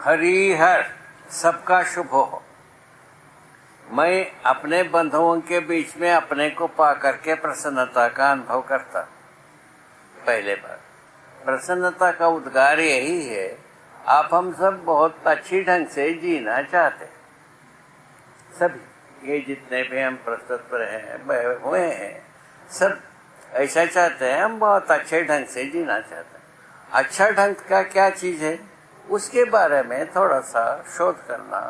हरिहर सबका शुभ हो। मैं अपने बंधुओं के बीच में अपने को पा करके प्रसन्नता का अनुभव करता। पहले बार प्रसन्नता का उद्गार यही है, आप हम सब बहुत अच्छी ढंग से जीना चाहते, सभी ये जितने भी हम प्रस्तुत पर हैं हुए हैं सब ऐसा चाहते हैं, हम बहुत अच्छे ढंग से जीना चाहते हैं। अच्छा ढंग का क्या चीज है उसके बारे में थोड़ा सा शोध करना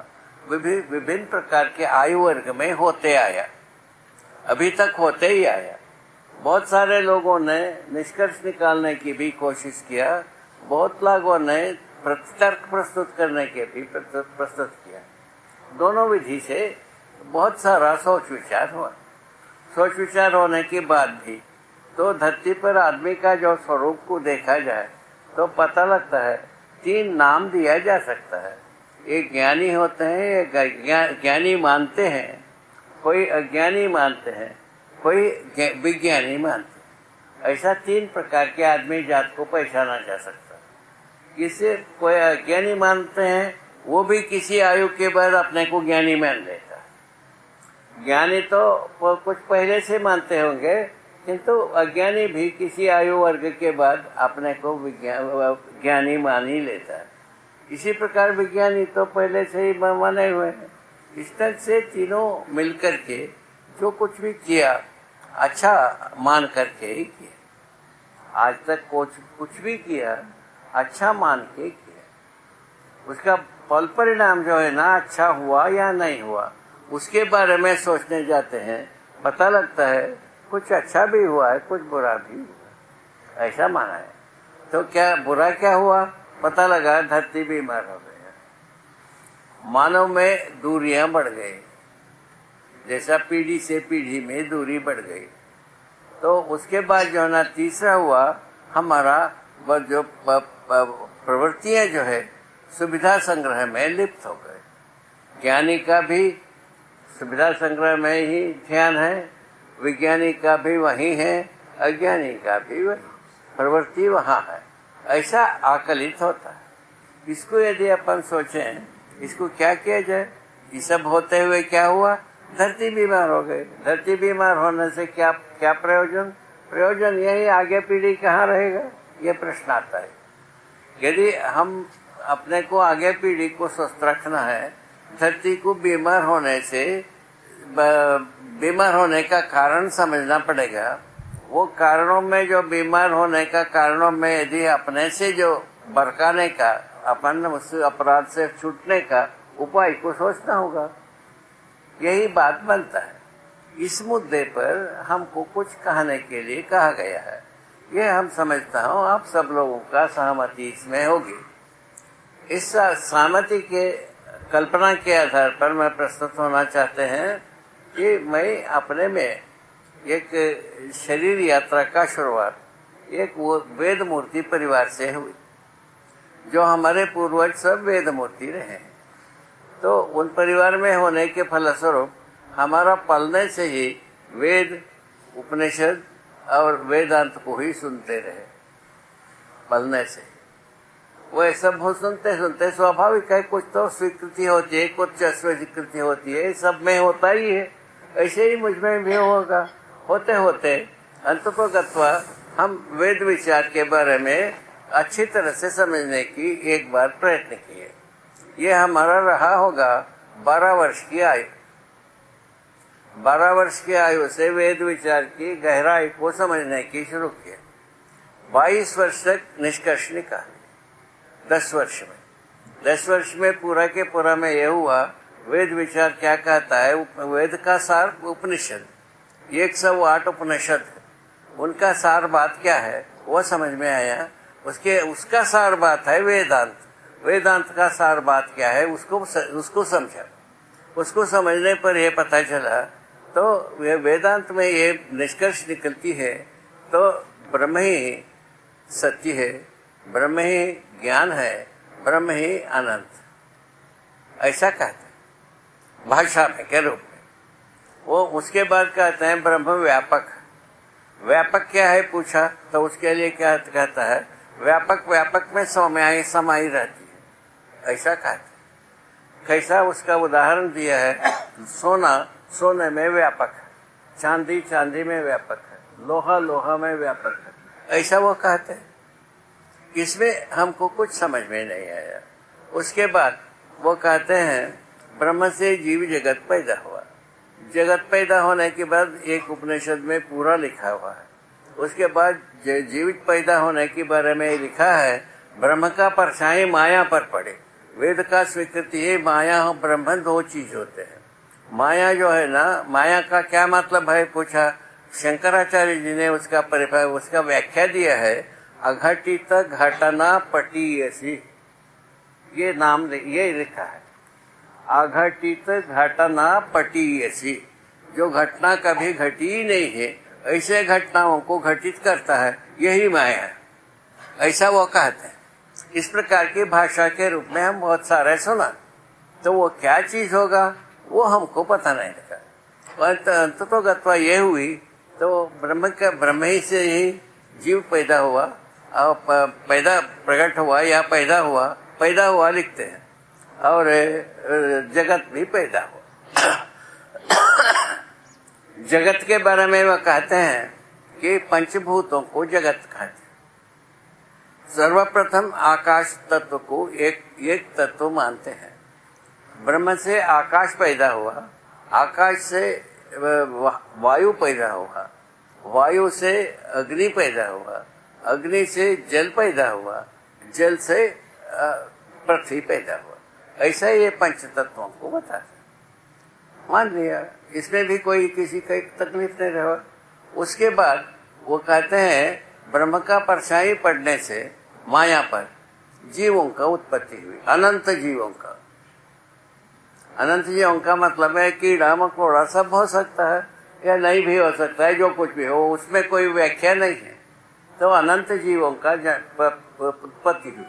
विभिन्न प्रकार के आयु वर्ग में होते आया, अभी तक होते ही आया। बहुत सारे लोगों ने निष्कर्ष निकालने की भी कोशिश किया, बहुत लोगों ने प्रतितर्क प्रस्तुत करने के भी प्रस्तुत किया। दोनों विधि से बहुत सारा सोच विचार हुआ। सोच विचार होने के बाद भी तो धरती पर आदमी का जो स्वरूप को देखा जाए तो पता लगता है, तीन नाम दिया जा सकता है। एक ज्ञानी होते हैं, एक ज्ञानी मानते हैं, कोई अज्ञानी मानते हैं, कोई विज्ञानी मानते हैं। ऐसा तीन प्रकार के आदमी जात को पहचाना जा सकता है। किसी कोई अज्ञानी मानते हैं, वो भी किसी आयु के बाद अपने को ज्ञानी मान लेता है। ज्ञानी तो कुछ पहले से मानते होंगे, किंतु अज्ञानी भी किसी आयु वर्ग के बाद अपने को ज्ञानी मान ही लेता है। इसी प्रकार विज्ञानी तो पहले से ही माने हुए हैं। इस तरह से तीनों मिलकर के जो कुछ भी किया अच्छा मान करके ही किया। आज तक कुछ भी किया अच्छा मान के किया। उसका फल परिणाम जो है ना, अच्छा हुआ या नहीं हुआ, उसके बारे में सोचने जाते हैं, पता लगता है कुछ अच्छा भी हुआ है, कुछ बुरा भी हुआ, ऐसा माना है। तो क्या बुरा क्या हुआ, पता लगा धरती बीमार हो गई, मानव में दूरियां बढ़ गई, जैसा पीढ़ी से पीढ़ी में दूरी बढ़ गई। तो उसके बाद जो ना तीसरा हुआ, हमारा जो प्रवृत्तियां जो है सुविधा संग्रह में लिप्त हो गए। ज्ञानी का भी सुविधा संग्रह में ही ध्यान है, विज्ञानी का भी वही है, अज्ञानी का भी वही, प्रवृत्ति वहाँ है, ऐसा आकलित होता है। इसको यदि अपन सोचें, इसको क्या किया जाए, ये सब होते हुए क्या हुआ, धरती बीमार हो गई। धरती बीमार होने से क्या क्या प्रयोजन? प्रयोजन यही, आगे पीढ़ी कहाँ रहेगा, ये प्रश्न आता है। यदि हम अपने को आगे पीढ़ी को स्वस्थ रखना है, धरती को बीमार होने से बीमार होने का कारण समझना पड़ेगा। वो कारणों में जो बीमार होने का कारणों में यदि अपने से जो बरकाने का, अपन उस अपराध से छूटने का उपाय को सोचना होगा, यही बात बनता है। इस मुद्दे पर हमको कुछ कहने के लिए कहा गया है। ये हम समझता हूँ आप सब लोगों का सहमति इसमें होगी। इस सहमति के कल्पना के आधार पर मैं प्रस्तुत होना चाहते हैं कि मैं अपने में एक शरीर यात्रा का शुरुआत एक वो वेद मूर्ति परिवार से हुई। जो हमारे पूर्वज सब वेद मूर्ति रहे, तो उन परिवार में होने के फलस्वरूप हमारा पलने से ही वेद, उपनिषद और वेदांत को ही सुनते रहे। पलने से वो सब हो सुनते सुनते स्वाभाविक है, कुछ तो स्वीकृति होती है, कुछ अस्वीकृति होती है, सब में होता ही है। ऐसे ही मुझ में भी होगा। होते होते अंततोगत्वा हम वेद विचार के बारे में अच्छी तरह से समझने की एक बार प्रयत्न किए। ये हमारा रहा होगा 12 वर्ष की आयु। 12 वर्ष की आयु से वेद विचार की गहराई को समझने की शुरू किया। 22 वर्ष तक निष्कर्ष निकाले। 10 वर्ष में पूरा के पूरा में यह हुआ, वेद विचार क्या कहता है। वेद का सार उपनिषद, 108 उपनिषद, उनका सार बात क्या है वो समझ में आया। उसका सार बात है वेदांत। वेदांत का सार बात क्या है उसको समझा। उसको समझने पर यह पता चला, तो ये वेदांत में ये निष्कर्ष निकलती है, तो ब्रह्म ही सत्य है, ब्रह्म ही ज्ञान है, ब्रह्म ही अनंत, ऐसा कहते हैं भाषा में के रूप में। वो उसके बाद कहते हैं ब्रह्म व्यापक। व्यापक क्या है पूछा, तो उसके लिए क्या कहता है, व्यापक में समाई रहती है। ऐसा कहते। कैसा उसका उदाहरण दिया है, सोना सोने में व्यापक है, चांदी चांदी में व्यापक है, लोहा लोहा में व्यापक है, ऐसा वो कहते हैं। इसमें हमको कुछ समझ में नहीं आया। उसके बाद वो कहते हैं ब्रह्म से जीव जगत पैदा हुआ। जगत पैदा होने के बाद एक उपनिषद में पूरा लिखा हुआ है। उसके बाद जीवित पैदा होने के बारे में लिखा है, ब्रह्म का परछाई माया पर पड़े। वेद का स्वीकृति है माया और ब्रह्म दो चीज होते हैं। माया जो है ना, माया का क्या मतलब है पूछा, शंकराचार्य जी ने उसका व्याख्या दिया है, अघटित घटना पटीयसी, ये नाम ये लिखा है, अघटित घटना पटीयसी, जो घटना कभी घटी ही नहीं है ऐसे घटनाओं को घटित करता है, यही माया है, ऐसा वो कहते हैं। इस प्रकार की भाषा के रूप में हम बहुत सारे सुना, तो वो क्या चीज होगा वो हमको पता नहीं लगा। अंत तो गत्वा ये हुई, तो ब्रह्म ही से ही जीव पैदा हुआ और पैदा प्रकट हुआ या पैदा हुआ लिखते हैं, और जगत भी पैदा हुआ। जगत के बारे में वह कहते हैं कि पंचभूतों को जगत कहते हैं। सर्वप्रथम आकाश तत्व को एक तत्व मानते हैं। ब्रह्म से आकाश पैदा हुआ, आकाश से वायु पैदा हुआ, वायु से अग्नि पैदा हुआ, अग्नि से जल पैदा हुआ, जल से पृथ्वी पैदा हुआ। ऐसा ये पंच तत्वों को बताते मान लिया, इसमें भी कोई किसी का तकलीफ नहीं रहा। उसके बाद वो कहते हैं ब्रह्म का परछाई पड़ने से माया पर जीवों का उत्पत्ति हुई, अनंत जीवों का। अनंत जीवों का मतलब है कीड़ा मकोड़ा सब हो सकता है या नहीं भी हो सकता है, जो कुछ भी हो उसमें कोई व्याख्या नहीं है। तो अनंत जीवों का उत्पत्ति हुई।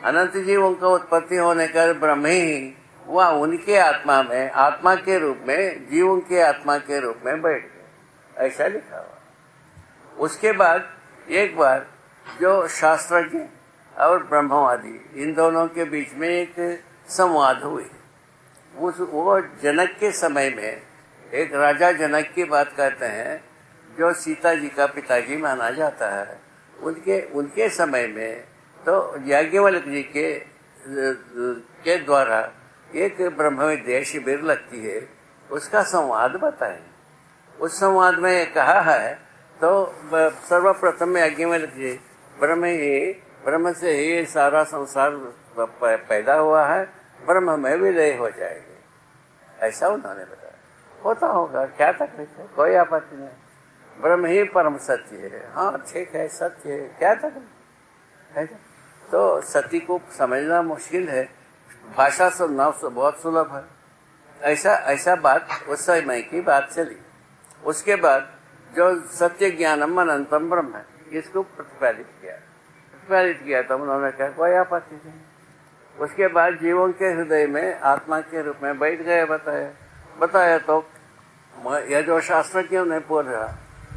अनंत जीवों का उत्पत्ति होने का ब्रह्म ही वह उनके आत्मा में, आत्मा के रूप में, जीवों के आत्मा के रूप में बैठ गए, ऐसा लिखा हुआ। उसके बाद एक बार जो शास्त्रज्ञ और ब्रह्मवादी इन दोनों के बीच में एक संवाद हुई। वो जनक के समय में एक राजा जनक की बात कहते हैं, जो सीता जी का पिताजी माना जाता है। उनके समय में तो याज्ञवल्क्य जी के द्वारा एक ब्रह्म विद्या शिविर लगती है, उसका संवाद बताएं। उस संवाद में कहा है, तो सर्वप्रथम याज्ञवल्क्य जी ब्रह्म से ही सारा संसार पैदा हुआ है, ब्रह्म में विलय हो जाएगी, ऐसा उन्होंने बताया। होता होगा, क्या तकलीफ है, कोई आपत्ति नहीं, ब्रह्म ही परम सत्य है। हाँ ठीक है, सत्य है, क्या तकलीफ है। तो सत्य को समझना मुश्किल है, भाषा सुनना बहुत सुलभ है। ऐसा बात उस समय की बात चली। उसके बाद जो सत्य ज्ञानम अनंतम ब्रह्म है, इसको प्रतिपादित किया तो उन्होंने कहा कोई आपत्ति नहीं। उसके बाद जीवों के हृदय में आत्मा के रूप में बैठ गए, बताया तो यह जो शास्त्रज्ञों ने पूछा,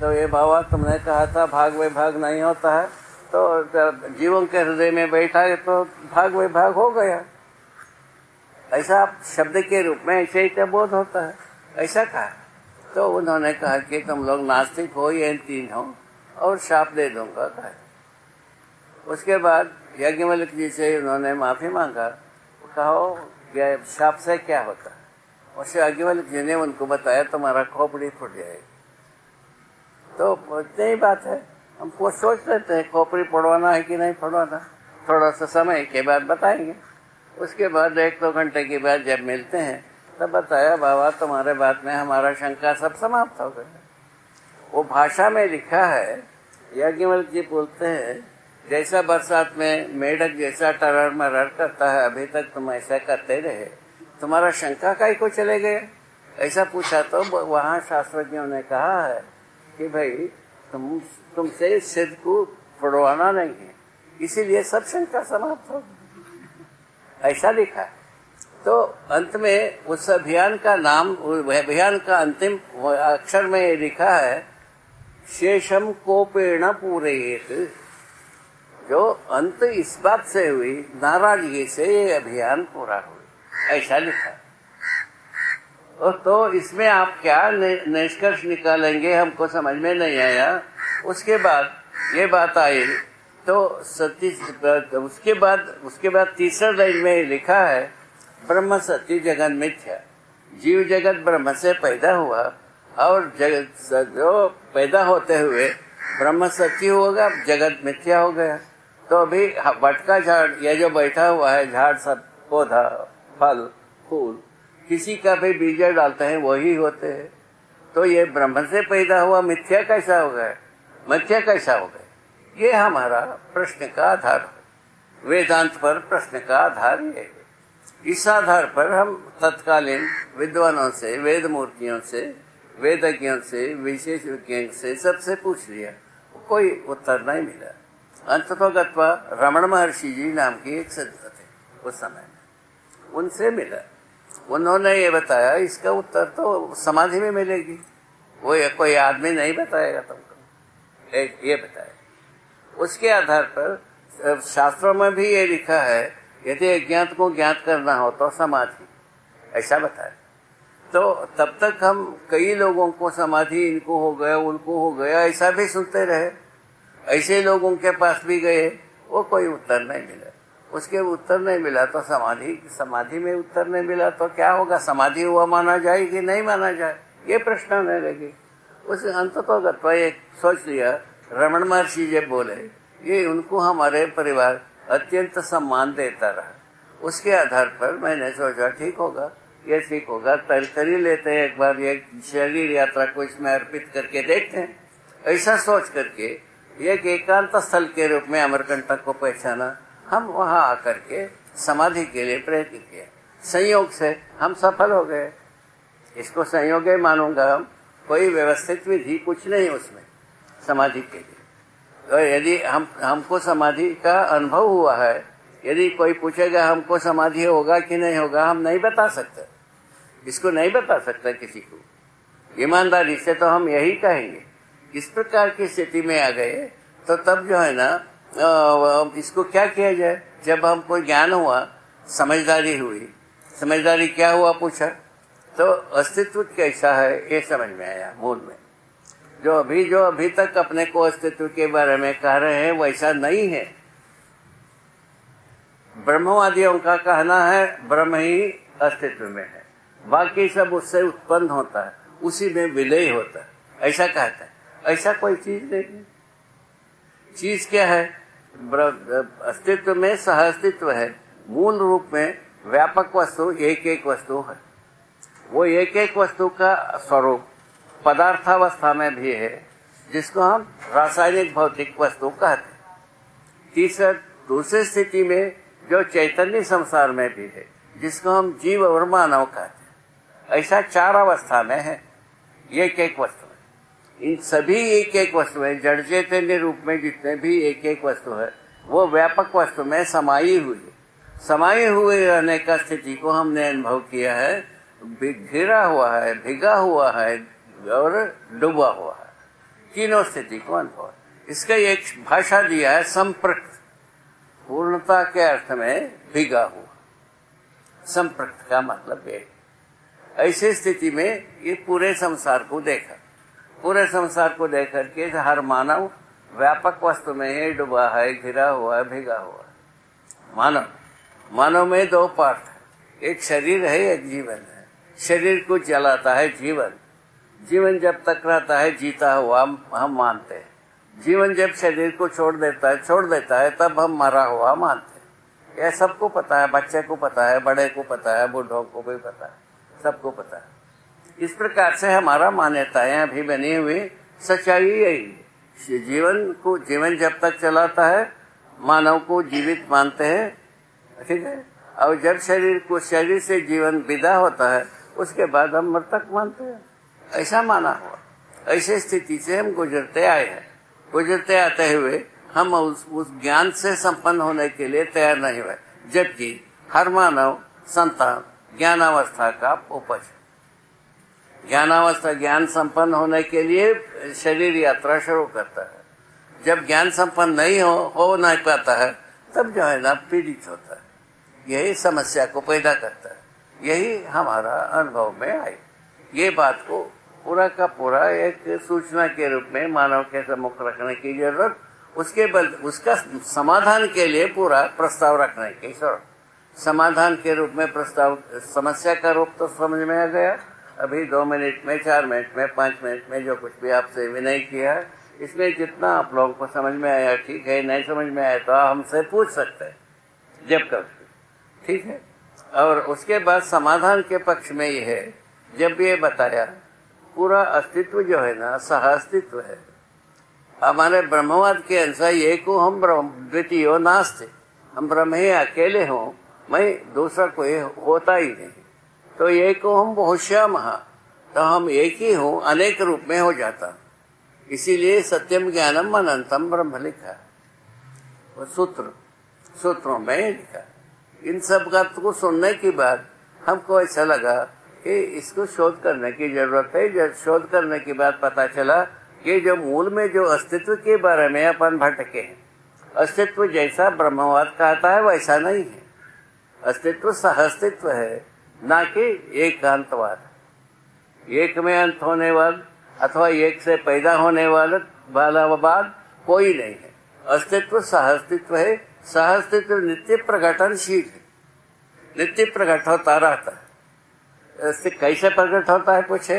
तो ये बाबा तुमने कहा था भाग विभाग नहीं होता है, तो जीवों के हृदय में बैठा है तो भाग विभाग हो गया, ऐसा आप शब्द के रूप में ऐसे ही तो बोध होता है, ऐसा कहा। तो उन्होंने कहा कि तुम लोग नास्तिक हो, ये तीन हो, और शाप दे दूंगा कहा। उसके बाद याज्ञवल्क्य जी से उन्होंने माफी मांगा, कहो शाप से क्या होता है। उससे याज्ञवल्क्य जी ने उनको बताया तुम्हारा खोपड़ी फूट जाएगी। तो इतनी ही बात है, हमको सोच लेते हैं खोपड़ी पड़वाना है कि नहीं पड़वाना, थोड़ा सा समय के बाद बताएंगे। उसके बाद 1-2 घंटे के बाद जब मिलते हैं तब बताया बाबा तुम्हारे बात में हमारा शंका सब समाप्त हो गया। वो भाषा में लिखा है, याज्ञवल्क्य जी बोलते हैं, जैसा बरसात में मेढक जैसा टरर मरर करता है, अभी तक तुम ऐसा करते रहे, तुम्हारा शंका काहे को चले गए, ऐसा पूछा। तो वहाँ शास्त्रज्ञों ने कहा है कि भाई तुमसे सिद्ध को पड़वाना नहीं है, इसीलिए सब शंका समाप्त हो गई, ऐसा लिखा है। तो अंत में उस अभियान का नाम, अभियान का अंतिम अक्षर में लिखा है, शेषम कोपेण पूरयेत। जो अंत इस बात से हुई, नाराजगी से ये अभियान पूरा हुआ, ऐसा लिखा है। तो इसमें आप क्या निष्कर्ष निकालेंगे हमको समझ में नहीं आया। उसके बाद ये बात आई तो उसके बाद तीसरा लाइन में लिखा है ब्रह्म सत्य जगत मिथ्या। जीव जगत ब्रह्म से पैदा हुआ और जगत जो पैदा होते हुए ब्रह्म सत्य होगा, जगत मिथ्या हो गया। तो अभी वट का झाड़, ये जो बैठा हुआ है झाड़, सब पौधा, फल, फूल, किसी का भी बीज डालते हैं वही होते हैं। तो ये ब्रह्म से पैदा हुआ मिथ्या कैसा हो गया, मिथ्या कैसा हो गया? ये हमारा प्रश्न का आधार है। वेदांत पर प्रश्न का आधार ये है। इस आधार पर हम तत्कालीन विद्वानों से, वेद मूर्तियों से, वेदज्ञों से, विशेषज्ञों से सबसे पूछ लिया, कोई उत्तर नहीं मिला। अंततोगत्वा रमण महर्षि जी नाम की एक संत थे उस समय में, उनसे मिला। उन्होंने ये बताया इसका उत्तर तो समाधि में मिलेगी, वो कोई आदमी नहीं बताएगा तुमको, ये बताया। उसके आधार पर शास्त्रों में भी ये लिखा है यदि अज्ञात को ज्ञात करना हो तो समाधि, ऐसा बताया। तो तब तक हम कई लोगों को समाधि इनको हो गया, उनको हो गया, ऐसा भी सुनते रहे। ऐसे लोगों के पास भी गए, वो कोई उत्तर नहीं मिला। उसके उत्तर नहीं मिला तो समाधि में उत्तर नहीं मिला तो क्या होगा? समाधि हुआ माना जाए कि नहीं माना जाए, ये प्रश्न आने लगे। उस अंततोगत्वा एक सोच लिया, रमण महर्षि जब बोले ये उनको हमारे परिवार अत्यंत सम्मान देता रहा। उसके आधार पर मैंने सोचा ठीक होगा, ये ठीक होगा, तरी लेते हैं, एक बार ये शरीर यात्रा को इसमें अर्पित करके देखते हैं। ऐसा सोच करके एक एकांत स्थल के रूप में अमरकंटक को पहचाना। हम वहां आकर के समाधि के लिए प्रयत्न किया। संयोग से हम सफल हो गए। इसको संयोग ही मानूंगा हम, कोई व्यवस्थित विधि कुछ नहीं उसमें समाधि के लिए। तो यदि हमको समाधि का अनुभव हुआ है, यदि कोई पूछेगा हमको समाधि होगा कि नहीं होगा, हम नहीं बता सकते, इसको नहीं बता सकते किसी को। ईमानदारी से तो हम यही कहेंगे। इस प्रकार की स्थिति में आ गए तो तब जो है ना, इसको क्या किया जाए? जब हमको ज्ञान हुआ, समझदारी हुई, समझदारी क्या हुआ पूछा तो अस्तित्व कैसा है ये समझ में आया। मूल में जो अभी तक अपने को अस्तित्व के बारे में कह रहे हैं वैसा नहीं है। ब्रह्मवादियों का कहना है ब्रह्म ही अस्तित्व में है, बाकी सब उससे उत्पन्न होता है, उसी में विलय होता है, ऐसा कहता है। ऐसा कोई चीज नहीं। चीज क्या है? अस्तित्व में सह अस्तित्व है। मूल रूप में व्यापक वस्तु एक एक वस्तु है। वो एक एक वस्तु का स्वरूप पदार्थावस्था में भी है, जिसको हम रासायनिक भौतिक वस्तु कहते हैं। दूसरी स्थिति में जो चैतन्य संसार में भी है, जिसको हम जीव और मानव कहते हैं। ऐसा चार अवस्था में है एक एक वस्तु। इन सभी एक एक वस्तुएं जड़ चैतन्य रूप में जितने भी एक एक वस्तु है वो व्यापक वस्तु में समाई हुई है। समाई हुए रहने का स्थिति को हमने अनुभव किया है। घिरा हुआ है, भिगा हुआ है और डूबा हुआ है, तीनों स्थिति को अनुभव। इसका एक भाषा दिया है संपृक्त, पूर्णता के अर्थ में भिगा हुआ। संपृक्त का मतलब ये। ऐसी स्थिति में ये पूरे संसार को देखा, पूरे संसार को देख करके हर मानव व्यापक वस्तु में ही डूबा है, घिरा हुआ है, भिगा हुआ है। मानव में दो पार्ट है, एक शरीर है, एक जीवन है। शरीर को चलाता है जीवन। जीवन जब तक रहता है जीता हुआ हम मानते हैं। जीवन जब शरीर को छोड़ देता है तब हम मरा हुआ मानते हैं। यह सबको पता है, बच्चे को पता है, बड़े को पता है, बूढ़ों को भी पता है, सबको पता है। इस प्रकार से हमारा मान्यताएं अभी बनी हुई सच्चाई यही है। जीवन जब तक चलाता है मानव को जीवित मानते हैं, ठीक है। और जब शरीर से जीवन विदा होता है उसके बाद हम मृतक मानते हैं, ऐसा माना हुआ। ऐसे स्थिति से हम गुजरते आए हैं। गुजरते आते हुए हम उस ज्ञान से संपन्न होने के लिए तैयार नहीं हुए, जबकि हर मानव संतान ज्ञानावस्था का उपज। ज्ञानावस्था ज्ञान संपन्न होने के लिए शरीर यात्रा शुरू करता है। जब ज्ञान संपन्न नहीं हो नहीं पाता है, तब जो है ना पीड़ित होता है, यही समस्या को पैदा करता है। यही हमारा अनुभव में आई। ये बात को पूरा का पूरा एक सूचना के रूप में मानव के सम्मुख रखने की जरूरत, उसका समाधान के लिए पूरा प्रस्ताव रखने की जरूरत। समाधान के रूप में प्रस्ताव, समस्या का रूप तो समझ में आ गया। अभी 2 मिनट में, 4 मिनट में, 5 मिनट में जो कुछ भी आपसे विनय किया है, इसमें जितना आप लोगों को समझ में आया ठीक है, नहीं समझ में आया तो हमसे पूछ सकते हैं जब कभी, ठीक है। और उसके बाद समाधान के पक्ष में ये है, जब ये बताया पूरा अस्तित्व जो है ना सह अस्तित्व है। हमारे ब्रह्मवाद के अनुसार ये को हम द्वितीय नास्ति, हम ब्रह्म ही अकेले हों, मैं दूसरा कोई होता ही नहीं। तो एक को हम बहुश्याम, तो हम एक ही हूँ अनेक रूप में हो जाता। इसीलिए सत्यम ज्ञानम अनंतम ब्रह्म लिखा, वो सूत्रों में लिखा। इन सब बात को सुनने के बाद हमको ऐसा लगा कि इसको शोध करने की जरूरत है। जब शोध करने के बाद पता चला कि जो मूल में जो अस्तित्व के बारे में अपन भटके हैं, अस्तित्व जैसा ब्रह्मवाद कहता है वैसा नहीं है। अस्तित्व सहअस्तित्व है, ना कि एकांतवाद। एक में अंत होने वाला अथवा एक से पैदा होने वाला वाद कोई नहीं है। अस्तित्व सहअस्तित्व है। सहअस्तित्व नित्य प्रकटनशील है, नित्य प्रकट होता रहता है। इससे कैसे प्रकट होता है पूछे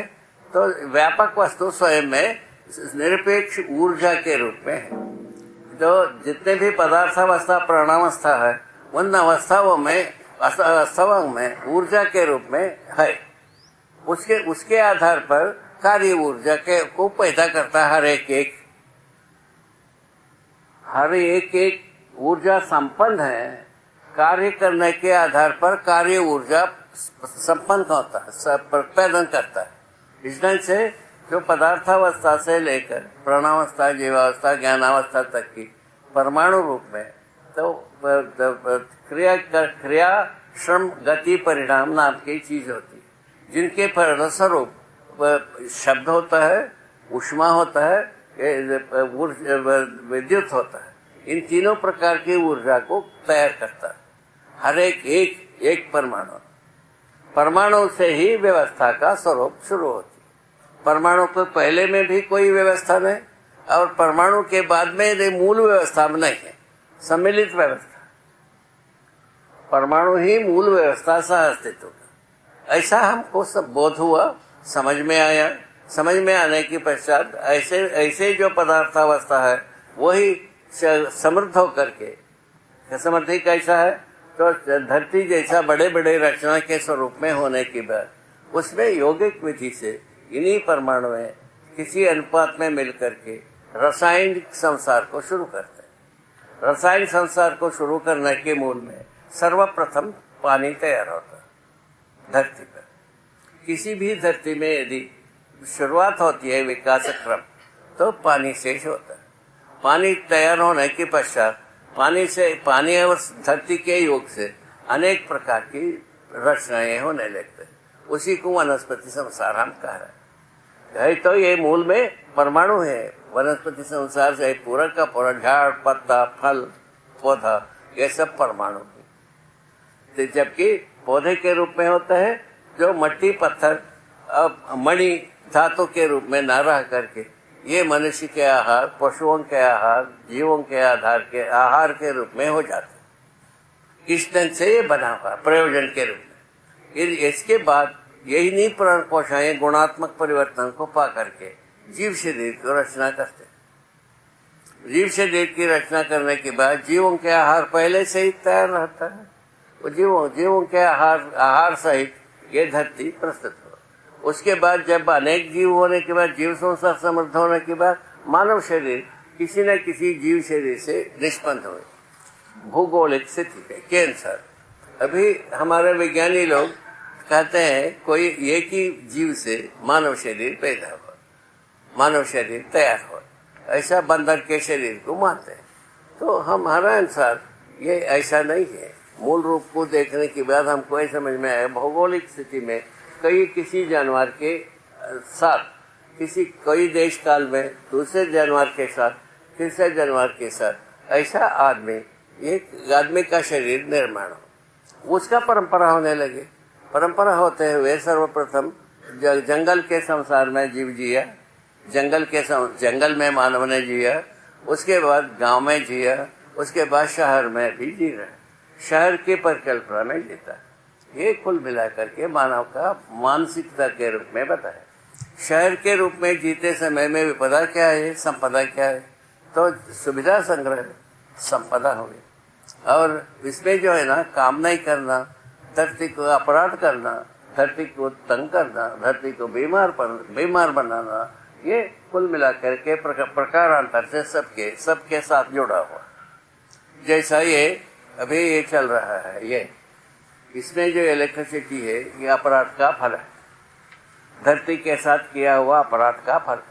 तो व्यापक वस्तु स्वयं में निरपेक्ष ऊर्जा के रूप में है। तो जितने भी पदार्थावस्था प्राणावस्था है, उन अवस्थाओं में ऊर्जा के रूप में है। उसके आधार पर कार्य ऊर्जा को पैदा करता है। हर एक ऊर्जा संपन्न है, कार्य करने के आधार पर कार्य ऊर्जा संपन्न होता है, पैदा करता है। इस ढंग से जो पदार्थावस्था से लेकर प्राणावस्था, जीवावस्था, ज्ञानावस्था तक की परमाणु रूप में तो क्रिया श्रम गति परिणाम नाम की चीज होती है, जिनके परिणामस्वरूप शब्द होता है, ऊष्मा होता है, विद्युत होता है। इन तीनों प्रकार की ऊर्जा को तैयार करता है हर एक परमाणु से ही व्यवस्था का स्वरूप शुरू होती है। परमाणु के पहले में भी कोई व्यवस्था नहीं और परमाणु के बाद में मूल व्यवस्था में नहीं है, सम्मिलित व्यवस्था। परमाणु ही मूल व्यवस्था सह अस्तित्व का, ऐसा हमको सब बोध हुआ, समझ में आया। समझ में आने के पश्चात ऐसे जो पदार्थावस्था है वही समृद्ध होकर के, समृद्धि कैसा है तो धरती जैसा बड़े बड़े रचना के स्वरूप में होने के बाद उसमें यौगिक विधि से इन्हीं परमाणु में किसी अनुपात में मिलकर के रासायनिक संसार को शुरू करते हैं। रासायनिक संसार को शुरू करने के मूल में सर्वप्रथम पानी तैयार होता है धरती पर। किसी भी धरती में यदि शुरुआत होती है विकास क्रम तो पानी से होता है। पानी तैयार होने के पश्चात पानी और धरती के योग से अनेक प्रकार की रचनाएं होने लगते हैं। उसी को वनस्पति संसार हम कह रहे हैं। तो ये मूल में परमाणु है। वनस्पति संसार से पूरा का पूरा झाड़, पत्ता, फल, पौधा ये सब परमाणु है। जबकि पौधे के रूप में होता है जो मट्टी, पत्थर, मणि धातु के रूप में न रह करके ये मनुष्य के आहार, पशुओं के आहार, जीवों के आहार के रूप में हो जाते। इस ढंग से ये बना हुआ प्रयोजन के रूप में। इसके बाद यही नहीं प्राण कोशाएं गुणात्मक परिवर्तन को पा करके जीव शरीर की रचना करते। जीव शरीर की रचना करने के बाद जीवों के आहार पहले से ही तैयार रहता है। वो जीवों के आहार सहित ये धरती प्रस्तुत हो। उसके बाद जब अनेक जीव होने के बाद, जीव संसार समृद्ध होने के बाद मानव शरीर किसी न किसी जीव शरीर से निष्पन्न हुए भूगोलिक स्थिति के अनुसार। अभी हमारे विज्ञानी लोग कहते हैं कोई एक ही जीव से मानव शरीर पैदा हुआ, मानव शरीर तैयार हुआ, ऐसा बंदर के शरीर को मानते हैं। तो हमारा अनुसार ये ऐसा नहीं है। मूल रूप को देखने के बाद हमको ये समझ में आया भौगोलिक स्थिति में किसी जानवर के साथ कई देश काल में दूसरे जानवर के साथ फिर से जानवर के साथ ऐसा एक आदमी का शरीर निर्माण हो, उसका परंपरा होने लगे। परंपरा होते हुए सर्वप्रथम जंगल के संसार में जीव जिया, जंगल में मानव ने जिया, उसके बाद गांव में जिया, उसके बाद शहर में भी जी रहा, शहर की परिकल्पना में जीता। ये कुल मिलाकर के मानव का मानसिकता के रूप में बताया। शहर के रूप में जीते समय में विपदा क्या है, संपदा क्या है, तो सुविधा संग्रह संपदा हो गई। और इसमें जो है ना, काम नहीं करना, धरती को अपराध करना, धरती को तंग करना, धरती को बीमार बनाना, ये कुल मिलाकर के प्रकारांतर से सबके साथ जुड़ा हुआ। जैसा ये अभी ये चल रहा है, ये इसमें जो इलेक्ट्रिसिटी है, ये अपराध का फल है, धरती के साथ किया हुआ अपराध का फल।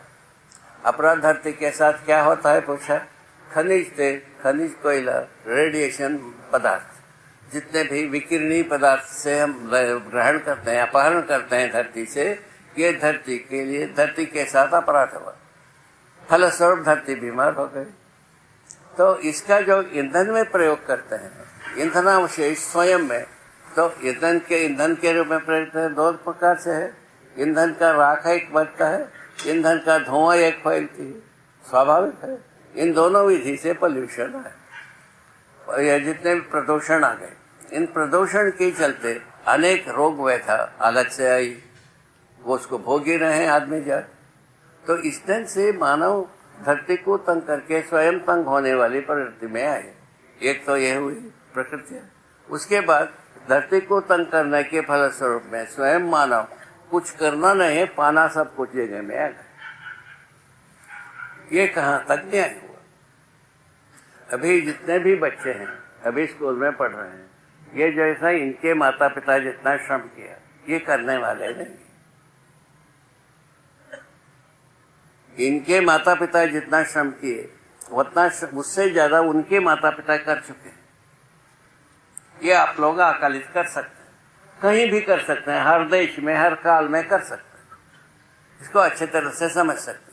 अपराध धरती के साथ क्या होता है पूछा? खनिज तेल, खनिज कोयला, रेडिएशन पदार्थ, जितने भी विकिरणीय पदार्थ से हम ग्रहण करते हैं, अपहरण करते हैं धरती से, ये धरती के लिए, धरती के साथ अपराध हुआ। फलस्वरूप धरती बीमार हो गई। तो इसका जो ईंधन में प्रयोग करते हैं, ईंधनावशेष स्वयं में, तो ईंधन के रूप में प्रयोग है, दो प्रकार से है। ईंधन का राख एक बनता है, ईंधन का धुआं एक फैलती है, स्वाभाविक है। इन दोनों विधि से पोल्यूशन है। ये जितने भी प्रदूषण आ गए, इन प्रदूषण के चलते अनेक रोग व्यथा अलग से आई, वो उसको भोग ही रहे हैं आदमी जात। तो इस ढंग से मानव धरती को तंग करके स्वयं तंग होने वाली प्रवृत्ति में आए। एक तो यह हुई प्रकृति। उसके बाद धरती को तंग करने के फलस्वरूप में स्वयं मानव कुछ करना नहीं है, पाना सब कुछ जगह में आ गया। ये कहाँ तक न्याय हुआ? अभी जितने भी बच्चे हैं, अभी स्कूल में पढ़ रहे हैं, ये जैसा इनके माता पिता जितना श्रम किया, ये करने वाले नहीं। इनके माता पिता जितना श्रम किए, उतना उससे ज्यादा उनके माता पिता कर चुके हैं। ये आप लोग आकलित कर सकते हैं, कहीं भी कर सकते हैं, हर देश में, हर काल में कर सकते हैं, इसको अच्छे तरह से समझ सकते हैं।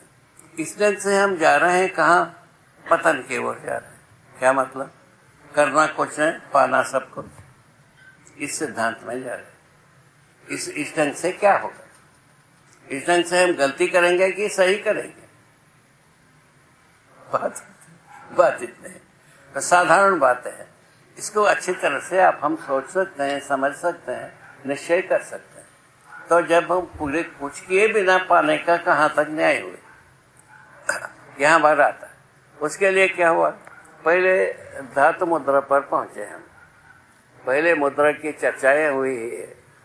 इस ढंग से हम जा रहे हैं कहाँ? पतन की ओर जा रहे हैं। क्या मतलब? करना कुछ है, पाना सब कुछ, इस सिद्धांत में जा रहे हैं। इस ढंग से क्या होगा? इस ढंग से हम गलती करेंगे कि सही करेंगे? बात इतने है, तो साधारण बात है। इसको अच्छी तरह से आप हम सोच सकते हैं, समझ सकते हैं, निश्चय कर सकते हैं। तो जब हम पूरे कुछ किए बिना पाने का कहाँ तक न्याय हुए, यहाँ बार आता है। उसके लिए क्या हुआ? पहले धातु मुद्रा पर पहुंचे हम। पहले मुद्रा की चर्चाएं हुई,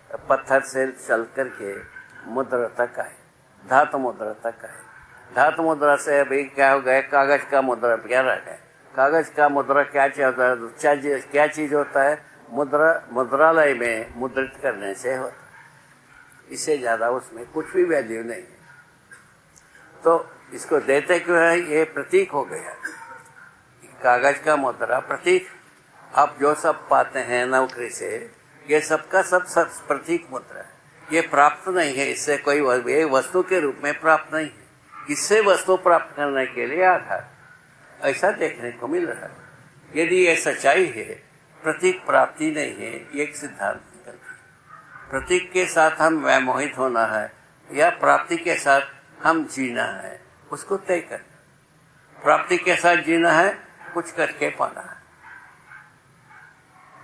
पत्थर से चल करके मुद्रा तक आए, धातु मुद्रा तक आए। धातु मुद्रा से अभी क्या हो गए? कागज का मुद्रा क्या रह गए? कागज का मुद्रा क्या चीज होता है? मुद्रालय में मुद्रित करने से होता है, इससे ज्यादा उसमें कुछ भी वैल्यू नहीं है। तो इसको देते क्यों है? ये प्रतीक हो गया, कागज का मुद्रा प्रतीक। आप जो सब पाते हैं नौकरी से, ये सबका सब प्रतीक मुद्रा है। ये प्राप्त नहीं है, इससे कोई वस्तु के रूप में प्राप्त नहीं है, इससे वस्तु प्राप्त करने के लिए आधार, ऐसा देखने को मिल रहा है। यदि ये सच्चाई है, प्रतीक प्राप्ति नहीं है, एक सिद्धांत निकलता है। प्रतीक के साथ हम व्यामोहित होना है या प्राप्ति के साथ हम जीना है, उसको तय करना। प्राप्ति के साथ जीना है, कुछ करके पाना है।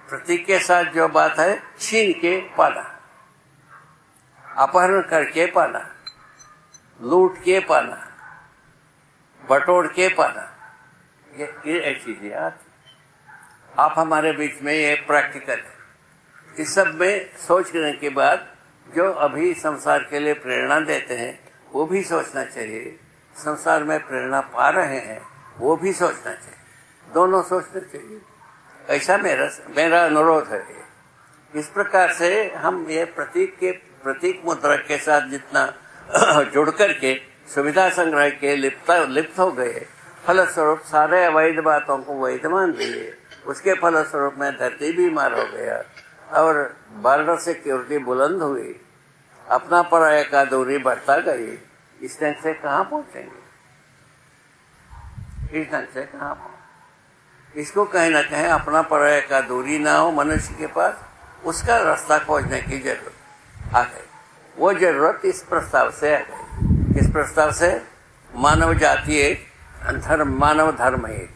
प्रतीक के साथ जो बात है, छीन के पाना, अपहरण करके पाना, लूट के पाना, बटोर के पाना, ये ऐसी चीजें आती। आप हमारे बीच में ये प्रैक्टिकल है। इस सब में सोचने के बाद जो अभी संसार के लिए प्रेरणा देते हैं, वो भी सोचना चाहिए। संसार में प्रेरणा पा रहे हैं, वो भी सोचना चाहिए। दोनों सोचना चाहिए, ऐसा मेरा अनुरोध है। इस प्रकार से हम ये प्रतीक मुद्रा के साथ जितना जुड़ करके सुविधा संग्रह के लिप्त हो गए, फलस्वरूप सारे अवैध बातों को वैध मान दिए। उसके फलस्वरूप में धरती बीमार हो गया और बॉर्डर सिक्योरिटी बुलंद हुई, अपना पराया का दूरी बढ़ता गई। इस ढंग से कहाँ पहुंचेंगे? इस ढंग से कहाँ पहुँच। इसको कहीं ना कहीं अपना पराया का दूरी ना हो मनुष्य के पास, उसका रास्ता खोजने की जरूरत आ गई। वो जरूरत इस प्रस्ताव से आ गई। इस प्रस्ताव से मानव जाति एक, धर्म मानव धर्म एक,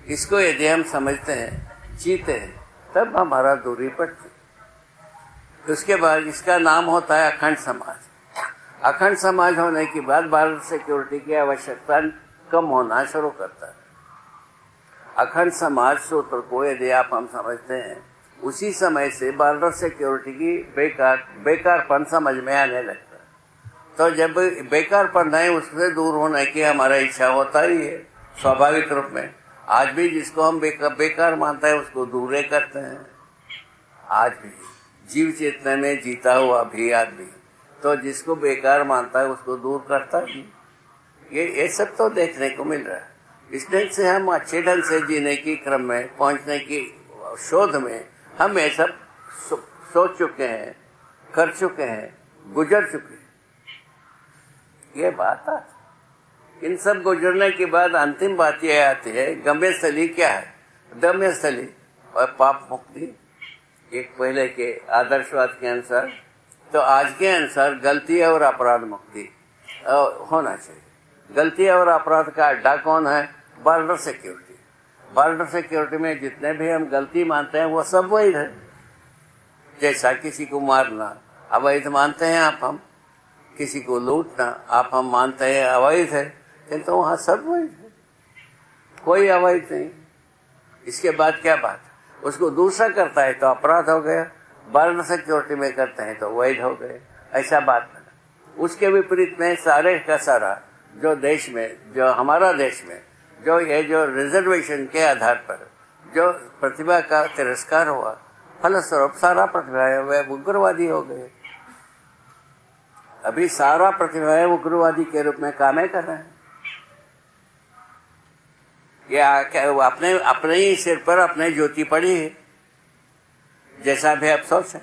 इसको यदि हम समझते हैं, जीते हैं, तब हमारा दूरी पड़ती। उसके बाद इसका नाम होता है अखंड समाज। अखंड समाज होने के बाद भारत सिक्योरिटी की आवश्यकता कम होना शुरू करता है। अखंड समाज सूत्र को यदि आप हम समझते हैं, उसी समय से भारत सिक्योरिटी की बेकारपन समझ में आने लगता है। तो जब बेकारपन है, उससे दूर होने की हमारा इच्छा होता ही है स्वाभाविक रूप में। आज भी जिसको हम बेकार मानते हैं उसको दूर करते हैं। आज भी जीव चेतना में जीता हुआ भी आदमी तो जिसको बेकार मानता है उसको दूर करता ही। ये सब तो देखने को मिल रहा है। इस ढंग से हम अच्छे ढंग से जीने की क्रम में पहुंचने की शोध में हम ये सब सोच चुके हैं, कर चुके हैं, गुजर चुके हैं। ये बात है। इन सब गुजरने के बाद अंतिम बात यह आती है, गम्य स्थली क्या है? गम्य स्थली और पाप मुक्ति एक पहले के आदर्शवाद के अनुसार, तो आज के अनुसार गलती और अपराध मुक्ति होना चाहिए। गलती और अपराध का अड्डा कौन है? Border security. बॉर्डर सिक्योरिटी में जितने भी हम गलती मानते हैं वो सब वैध है। जैसा किसी को मारना अवैध मानते हैं आप हम, किसी को लूटना आप हम मानते हैं अवैध है, किंतु वहाँ सब वैध है, कोई अवैध नहीं। इसके बाद क्या बात? उसको दूसरा करता है तो अपराध हो गया, बॉर्डर सिक्योरिटी में करते हैं तो वैध हो गए, ऐसा बात नहीं। उसके विपरीत में सारे का सारा जो देश में, जो हमारा देश में जो ये जो रिजर्वेशन के आधार पर जो प्रतिभा का तिरस्कार हुआ, फलस्वरूप सारा प्रतिभाएं वे उग्रवादी हो गए। अभी सारा प्रतिभाएं उग्रवादी के रूप में काम कर रहे हैं। ये अपने ही सिर पर अपने ज्योति पड़ी है, जैसा भी आप सोचें।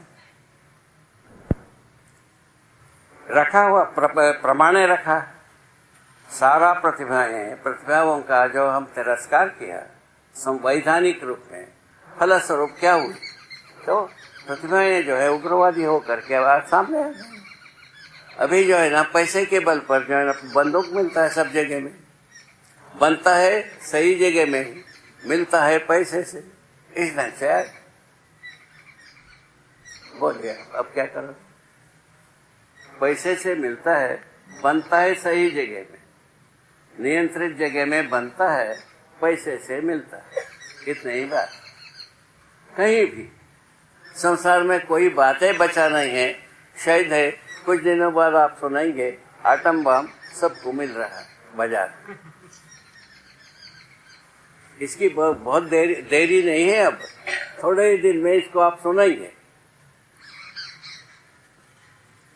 रखा हुआ प्रमाण रखा, सारा प्रतिभाओं का जो हम तिरस्कार किया संवैधानिक रूप में, फलस्वरूप क्या हुई? तो प्रतिभाएं जो है उग्रवादी होकर के आज सामने आ गई। अभी जो है ना पैसे के बल पर जो है ना बंदूक मिलता है सब जगह में, बनता है सही जगह में, मिलता है पैसे से। इस ढंग से बोलिए अब क्या करो? पैसे से मिलता है, बनता है सही जगह में, नियंत्रित जगह में बनता है, पैसे से मिलता है। इतनी ही बात। कहीं भी संसार में कोई बातें बचा नहीं है। शायद है कुछ दिनों बाद आप सुनेंगे आटम बम सबको मिल रहा है बाजार। इसकी बहुत देरी नहीं है, अब थोड़े ही दिन में इसको आप सुनेंगे।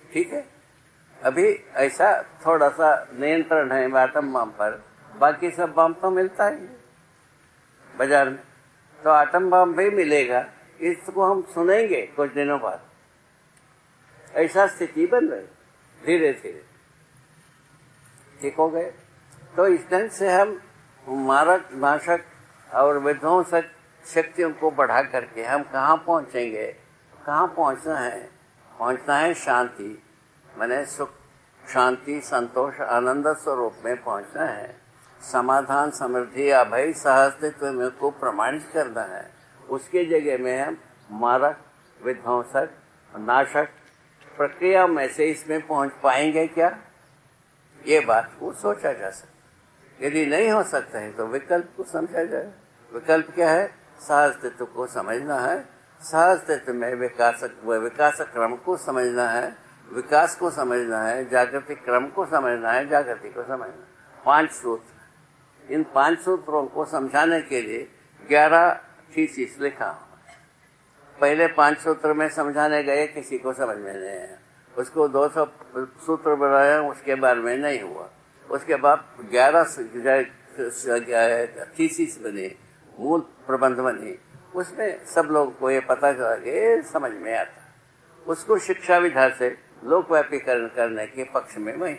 ठीक है, अभी ऐसा थोड़ा सा नियंत्रण है आटम बम पर, बाकी सब बम तो मिलता ही है बाजार में। तो आटम बम भी मिलेगा, इसको हम सुनेंगे कुछ दिनों बाद। ऐसा स्थिति बन रही धीरे धीरे। ठीक हो गए? तो इस ढंग से हम मारक नाशक और विध्वंसक शक्तियों को बढ़ा करके हम कहाँ पहुँचेंगे? कहाँ पहुँचना है? पहुँचना है शांति, माने सुख, शांति, संतोष, आनंद स्वरूप में पहुँचना है। समाधान, समृद्धि, अभय, सहअस्तित्व में को प्रमाणित करना है। उसके जगह में हम मारक, विध्वंसक, नाशक प्रक्रिया में से इसमें पहुँच पाएंगे क्या? ये बात को सोचा जा सकता। यदि नहीं हो सकता है तो विकल्प को समझा जाए। विकल्प क्या है? सहअस्तित्व को समझना है, सहअस्तित्व में विकास क्रम को समझना है, विकास को समझना है, जागृतिक क्रम को समझना है, जागृति को समझना है। 5 सूत्र। इन 5 सूत्रों को समझाने के लिए 11 थीसिस लिखा। पहले 5 सूत्र में समझाने गए, किसी को समझ में नहीं आया। उसको 200 सूत्र बनाया, उसके बारे में नहीं हुआ। उसके बाद 11 थीसिस बने, मूल प्रबंध बने। उसमें सब लोगों को ये पता चला कि समझ में आता। उसको शिक्षा विधा से लोकव्यापीकरण करने के पक्ष में वही,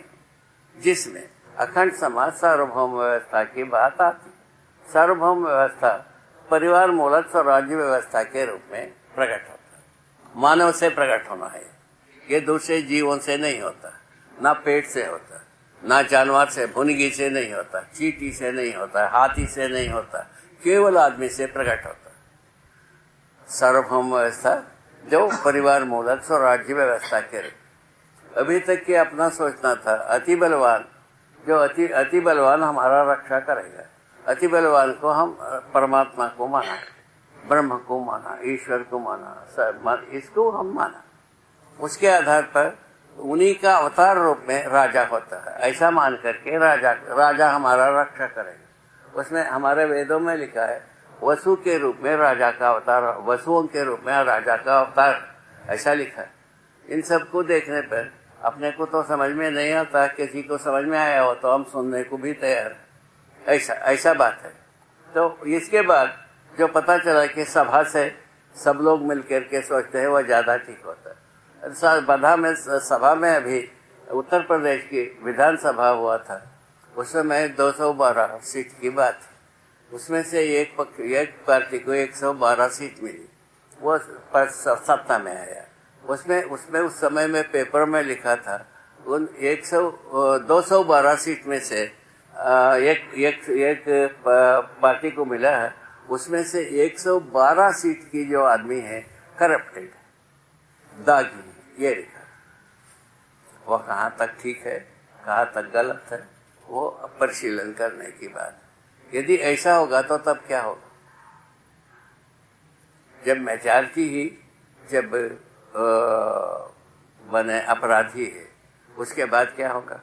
जिसमें अखंड समाज सार्वभौम व्यवस्था की बात आती। सार्वभौम व्यवस्था परिवार मूलक स्वराज्य व्यवस्था के रूप में प्रकट होता है। मानव से प्रकट होना है, ये दूसरे जीवों से नहीं होता, ना पेट से होता, ना जानवर से, भुनगी से नहीं होता, चींटी से नहीं होता, हाथी से नहीं होता, केवल आदमी से प्रकट होता। सार्वभौम व्यवस्था जो परिवार मूलक स्वराज्य व्यवस्था के रूप। अभी तक के अपना सोचना था अति बलवान, जो अति बलवान हमारा रक्षा करेगा। अति बलवान को हम परमात्मा को माना, ब्रह्म को माना, ईश्वर को माना, इसको हम माना। उसके आधार पर उन्हीं का अवतार रूप में राजा होता है, ऐसा मान करके राजा हमारा रक्षा करेगा। उसमें हमारे वेदों में लिखा है वसु के रूप में राजा का अवतार, वसुओं के रूप में राजा का अवतार, ऐसा लिखा है। इन सबको देखने पर अपने को तो समझ में नहीं आता, किसी को समझ में आया हो तो हम सुनने को भी तैयार, ऐसा बात है। तो इसके बाद जो पता चला कि सभा से सब लोग मिलकर के सोचते हैं वह ज्यादा ठीक होता है। सभा में अभी उत्तर प्रदेश की विधानसभा हुआ था, उस समय 212 सीट की बात थी। उसमें से एक पार्टी को 112 सीट मिली, वो सत्ता में आया। उसमें उस समय में पेपर में लिखा था उन 212 सीट में से एक पार्टी को मिला है, उसमें से 112 सीट की जो आदमी है करप्टेड, दागी, ये लिखा। वह कहाँ तक ठीक है, कहाँ तक गलत है, वो परिशीलन करने की बात। यदि ऐसा होगा तो तब क्या होगा? जब मेजॉरिटी ही जब बने अपराधी है, उसके बाद क्या होगा?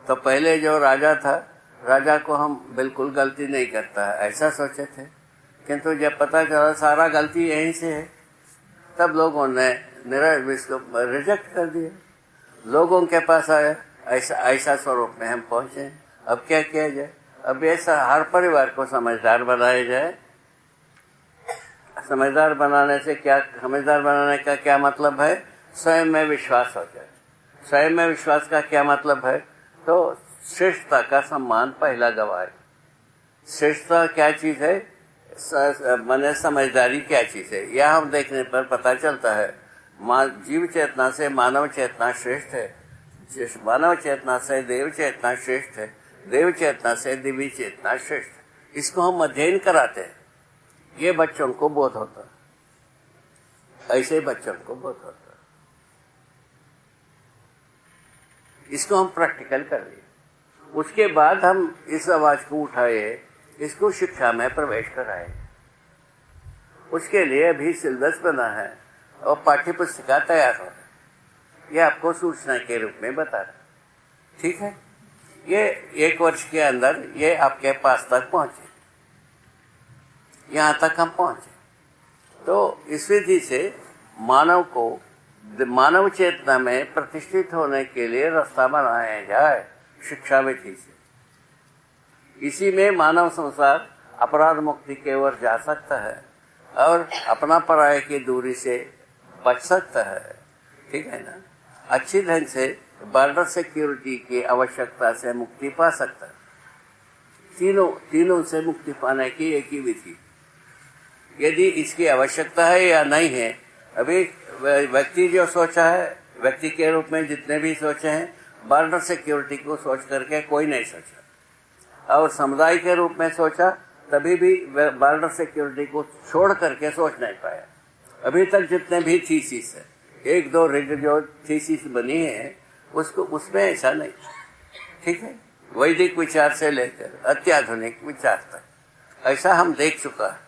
तो पहले जो राजा था, राजा को हम बिल्कुल गलती नहीं करता है ऐसा सोचे थे, किंतु जब पता चला सारा गलती यहीं से है, तब लोगों ने इसको रिजेक्ट कर दिया। लोगों के पास आया ऐसा स्वरूप में हम पहुंचे। अब क्या किया जाए? अब ऐसा हर परिवार को समझदार बनाया जाए। समझदार बनाने का क्या मतलब है? स्वयं में विश्वास हो जाए। स्वयं में विश्वास का क्या मतलब है? तो श्रेष्ठता का सम्मान पहला गवाह है। श्रेष्ठता क्या चीज है? माने समझदारी क्या चीज है? यह हम देखने पर पता चलता है जीव चेतना से मानव चेतना श्रेष्ठ है, मानव चेतना से देव चेतना श्रेष्ठ है, देव चेतना से दिव्य चेतना श्रेष्ठ है। इसको हम अध्ययन कराते हैं, ये बच्चों को बोध होता है, ऐसे बच्चों को बोध होता है। इसको हम प्रैक्टिकल कर लिए। उसके बाद हम इस आवाज को उठाए, इसको शिक्षा में प्रवेश कराए। उसके लिए अभी सिलेबस बना है और पाठ्य पुस्तिका तैयार हो रही। ये आपको सूचना के रूप में बता रहा, ठीक है? ये 1 वर्ष के अंदर ये आपके पास तक पहुंचे, यहाँ तक हम पहुंचे। तो इस विधि से मानव चेतना में प्रतिष्ठित होने के लिए रास्ता बनाया जाए शिक्षा विधि से। इसी में मानव संसार अपराध मुक्ति की ओर जा सकता है और अपना पराये की दूरी से बच सकता है, ठीक है ना? अच्छी ढंग से बॉर्डर सिक्योरिटी की आवश्यकता से मुक्ति पा सकता है। तीनों से मुक्ति पाने की एक ही विधि। यदि इसकी आवश्यकता है या नहीं है, अभी व्यक्ति जो सोचा है, व्यक्ति के रूप में जितने भी सोचे हैं, बॉर्डर सिक्योरिटी को सोच करके कोई नहीं सोचा, और समुदाय के रूप में सोचा तभी भी बॉर्डर सिक्योरिटी को छोड़ करके सोच नहीं पाया। अभी तक जितने भी थीसिस है, 1-2 जो थीसिस बनी है, उसमें ऐसा नहीं, ठीक है? वैदिक विचार से लेकर अत्याधुनिक विचार तक ऐसा हम देख चुका है,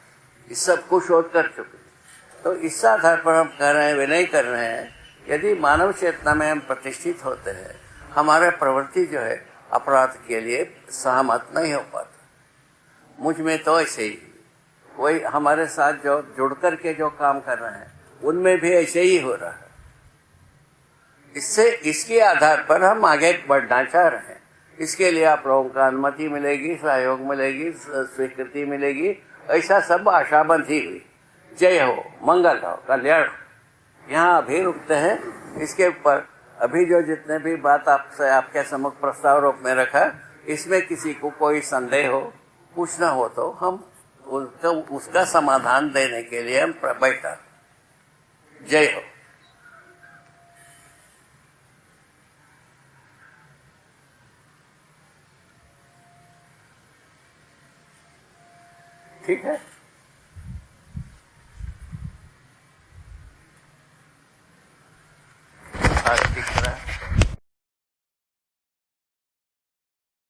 इस सब को शोध कर चुके। तो इस आधार पर हम कह रहे हैं, विनय कर रहे हैं, यदि मानव चेतना में हम प्रतिष्ठित होते हैं, हमारे प्रवृत्ति जो है अपराध के लिए सहमत नहीं हो पाता। मुझ में तो ऐसे ही, वही हमारे साथ जो जुड़ कर के जो काम कर रहे हैं, उनमें भी ऐसे ही हो रहा है। इसके आधार पर हम आगे बढ़ना चाह रहे हैं। इसके लिए आप लोगों का अनुमति मिलेगी, सहयोग मिलेगी, स्वीकृति मिलेगी, ऐसा सब आशा बंधी हुई। जय हो, मंगल हो, कल्याण हो। यहाँ अभी रुकते हैं। इसके ऊपर अभी जो जितने भी बात आपसे आपके सम्मुख प्रस्ताव रूप में रखा, इसमें किसी को कोई संदेह हो पूछना हो तो हम उसका समाधान देने के लिए हम बैठा। जय हो। ठीक है।